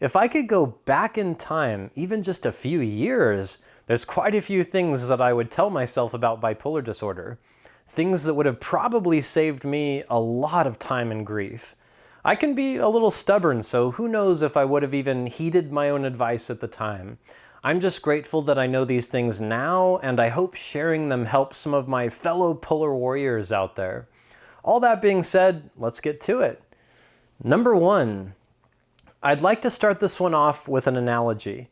If I could go back in time, even just a few years, there's quite a few things that I would tell myself about bipolar disorder. Things that would have probably saved me a lot of time and grief. I can be a little stubborn, so who knows if I would have even heeded my own advice at the time. I'm just grateful that I know these things now, and I hope sharing them helps some of my fellow polar warriors out there. All that being said, let's get to it. Number one, I'd like to start this one off with an analogy.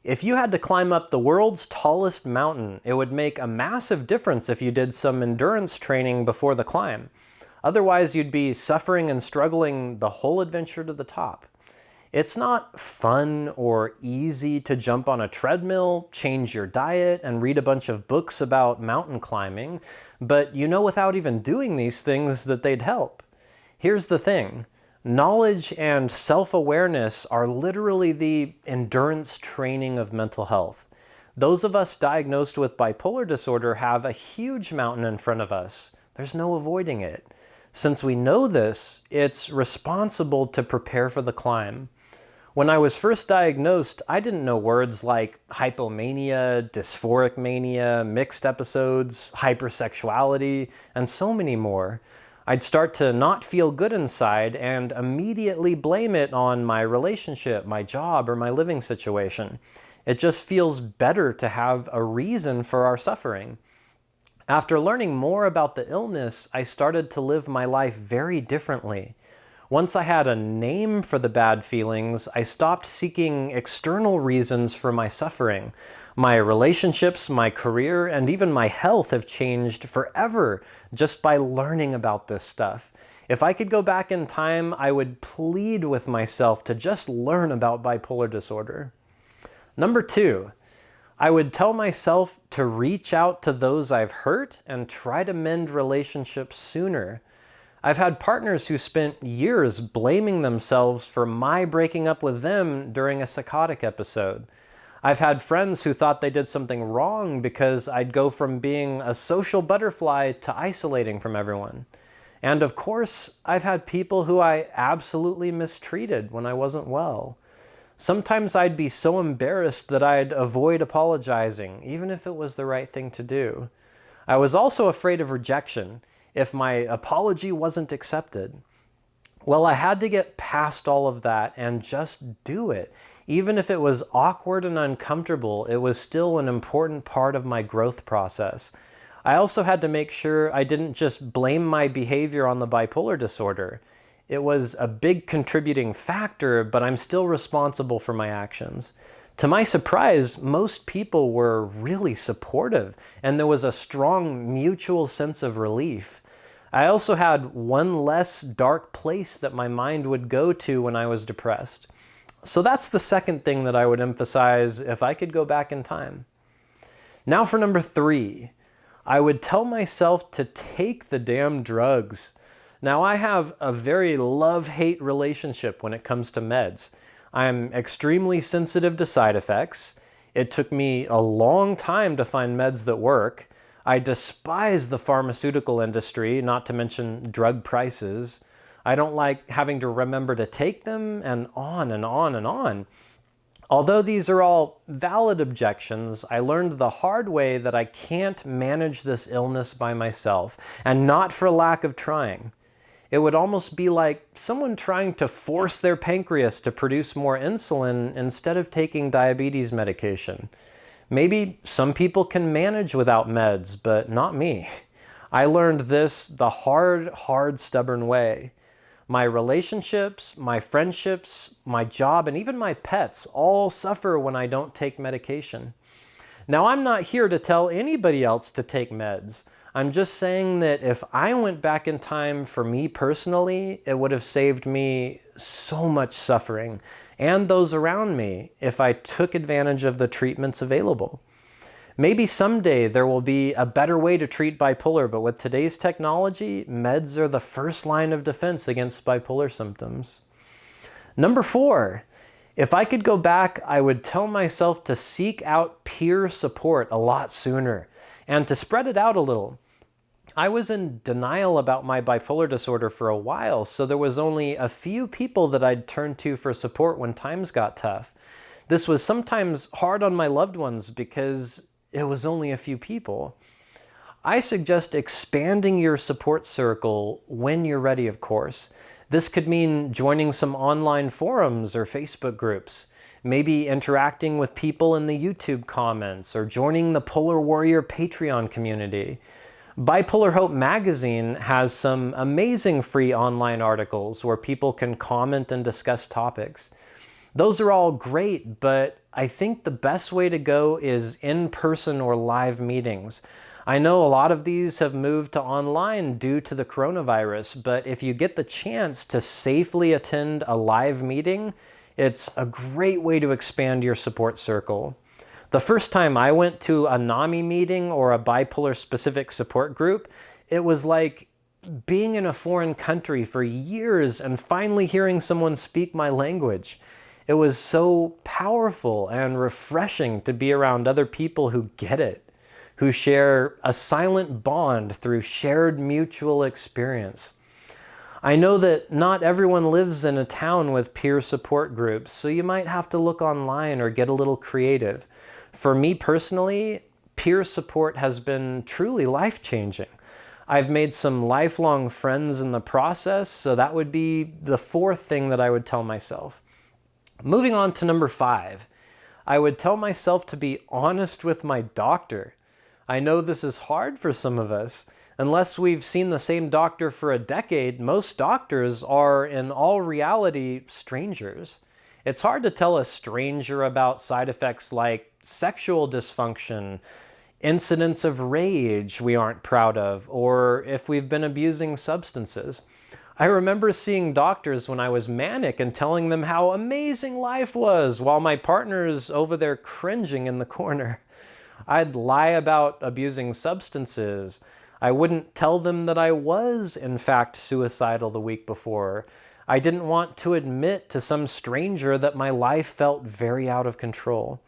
If you had to climb up the world's tallest mountain, it would make a massive difference if you did some endurance training before the climb. Otherwise, you'd be suffering and struggling the whole adventure to the top. It's not fun or easy to jump on a treadmill, change your diet, and read a bunch of books about mountain climbing, but you know without even doing these things that they'd help. Here's the thing. Knowledge and self-awareness are literally the endurance training of mental health. Those of us diagnosed with bipolar disorder have a huge mountain in front of us. There's no avoiding it. Since we know this, it's responsible to prepare for the climb. When I was first diagnosed, I didn't know words like hypomania, dysphoric mania, mixed episodes, hypersexuality, and so many more. I'd start to not feel good inside and immediately blame it on my relationship, my job, or my living situation. It just feels better to have a reason for our suffering. After learning more about the illness, I started to live my life very differently. Once I had a name for the bad feelings, I stopped seeking external reasons for my suffering. My relationships, my career, and even my health have changed forever just by learning about this stuff. If I could go back in time, I would plead with myself to just learn about bipolar disorder. Number two, I would tell myself to reach out to those I've hurt and try to mend relationships sooner. I've had partners who spent years blaming themselves for my breaking up with them during a psychotic episode. I've had friends who thought they did something wrong because I'd go from being a social butterfly to isolating from everyone. And of course, I've had people who I absolutely mistreated when I wasn't well. Sometimes I'd be so embarrassed that I'd avoid apologizing, even if it was the right thing to do. I was also afraid of rejection if my apology wasn't accepted. Well, I had to get past all of that and just do it. Even if it was awkward and uncomfortable, it was still an important part of my growth process. I also had to make sure I didn't just blame my behavior on the bipolar disorder. It was a big contributing factor, but I'm still responsible for my actions. To my surprise, most people were really supportive, and there was a strong mutual sense of relief. I also had one less dark place that my mind would go to when I was depressed. So that's the second thing that I would emphasize if I could go back in time. Now for number three, I would tell myself to take the damn drugs. Now I have a very love-hate relationship when it comes to meds. I'm extremely sensitive to side effects. It took me a long time to find meds that work. I despise the pharmaceutical industry, not to mention drug prices. I don't like having to remember to take them, and on and on and on. Although these are all valid objections, I learned the hard way that I can't manage this illness by myself, and not for lack of trying. It would almost be like someone trying to force their pancreas to produce more insulin instead of taking diabetes medication. Maybe some people can manage without meds, but not me. I learned this the hard, stubborn way. My relationships, my friendships, my job, and even my pets all suffer when I don't take medication. Now, I'm not here to tell anybody else to take meds. I'm just saying that if I went back in time for me personally, it would have saved me so much suffering and those around me if I took advantage of the treatments available. Maybe someday there will be a better way to treat bipolar, but with today's technology, meds are the first line of defense against bipolar symptoms. Number four, if I could go back, I would tell myself to seek out peer support a lot sooner and to spread it out a little. I was in denial about my bipolar disorder for a while, so there was only a few people that I'd turn to for support when times got tough. This was sometimes hard on my loved ones because it was only a few people. I suggest expanding your support circle when you're ready, of course. This could mean joining some online forums or Facebook groups, maybe interacting with people in the YouTube comments, or joining the Polar Warrior Patreon community. Bipolar Hope magazine has some amazing free online articles where people can comment and discuss topics. Those are all great, but I think the best way to go is in-person or live meetings. I know a lot of these have moved to online due to the coronavirus, but if you get the chance to safely attend a live meeting, it's a great way to expand your support circle. The first time I went to a NAMI meeting or a bipolar-specific support group, it was like being in a foreign country for years and finally hearing someone speak my language. It was so powerful and refreshing to be around other people who get it, who share a silent bond through shared mutual experience. I know that not everyone lives in a town with peer support groups, so you might have to look online or get a little creative. For me personally, peer support has been truly life-changing. I've made some lifelong friends in the process, so that would be the fourth thing that I would tell myself. Moving on to number 5, I would tell myself to be honest with my doctor. I know this is hard for some of us. Unless we've seen the same doctor for a decade, most doctors are, in all reality, strangers. It's hard to tell a stranger about side effects like sexual dysfunction, incidents of rage we aren't proud of, or if we've been abusing substances. I remember seeing doctors when I was manic and telling them how amazing life was while my partner's over there cringing in the corner. I'd lie about abusing substances. I wouldn't tell them that I was, in fact, suicidal the week before. I didn't want to admit to some stranger that my life felt very out of control.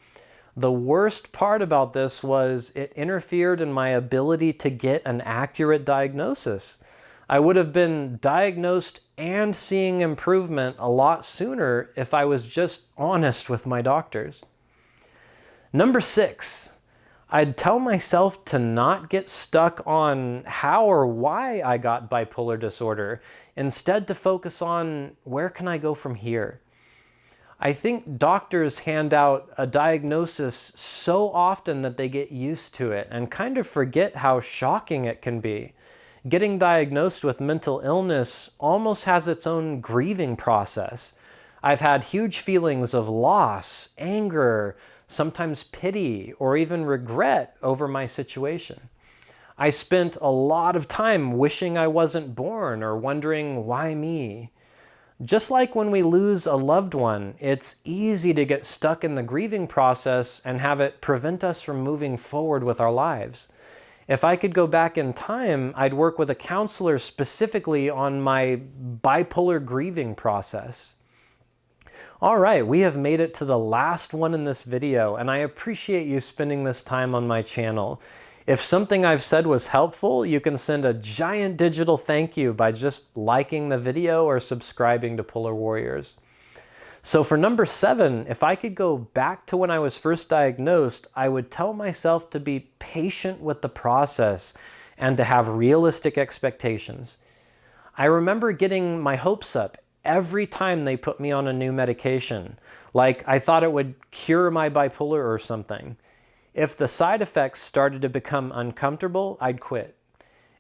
The worst part about this was it interfered in my ability to get an accurate diagnosis. I would have been diagnosed and seeing improvement a lot sooner if I was just honest with my doctors. Number 6. I'd tell myself to not get stuck on how or why I got bipolar disorder, instead to focus on where can I go from here. I think doctors hand out a diagnosis so often that they get used to it and kind of forget how shocking it can be. Getting diagnosed with mental illness almost has its own grieving process. I've had huge feelings of loss, anger, sometimes pity, or even regret over my situation. I spent a lot of time wishing I wasn't born or wondering, why me? Just like when we lose a loved one, it's easy to get stuck in the grieving process and have it prevent us from moving forward with our lives. If I could go back in time, I'd work with a counselor specifically on my bipolar grieving process. All right, we have made it to the last one in this video, and I appreciate you spending this time on my channel. If something I've said was helpful, you can send a giant digital thank you by just liking the video or subscribing to Polar Warriors. So for number 7, if I could go back to when I was first diagnosed, I would tell myself to be patient with the process and to have realistic expectations. I remember getting my hopes up every time they put me on a new medication, like I thought it would cure my bipolar or something. If the side effects started to become uncomfortable, I'd quit.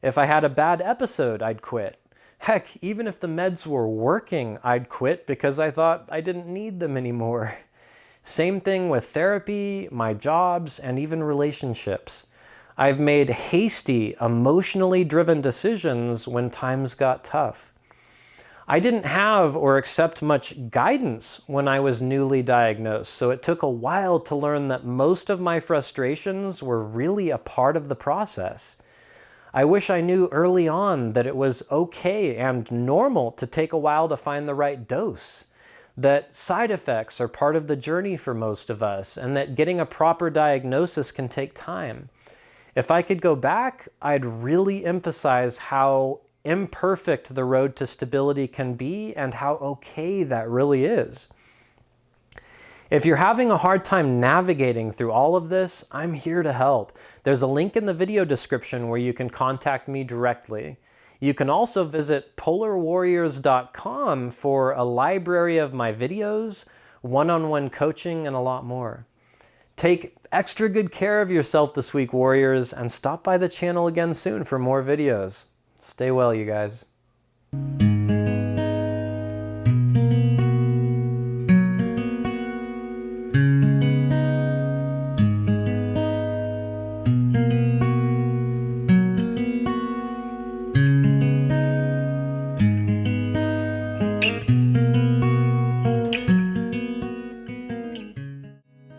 If I had a bad episode, I'd quit. Heck, even if the meds were working, I'd quit because I thought I didn't need them anymore. Same thing with therapy, my jobs, and even relationships. I've made hasty, emotionally driven decisions when times got tough. I didn't have or accept much guidance when I was newly diagnosed, so it took a while to learn that most of my frustrations were really a part of the process. I wish I knew early on that it was okay and normal to take a while to find the right dose, that side effects are part of the journey for most of us, and that getting a proper diagnosis can take time. If I could go back, I'd really emphasize how imperfect the road to stability can be and how okay that really is. If you're having a hard time navigating through all of this, I'm here to help. There's a link in the video description where you can contact me directly. You can also visit polarwarriors.com for a library of my videos, one-on-one coaching, and a lot more. Take extra good care of yourself this week, warriors, and stop by the channel again soon for more videos. Stay well, you guys.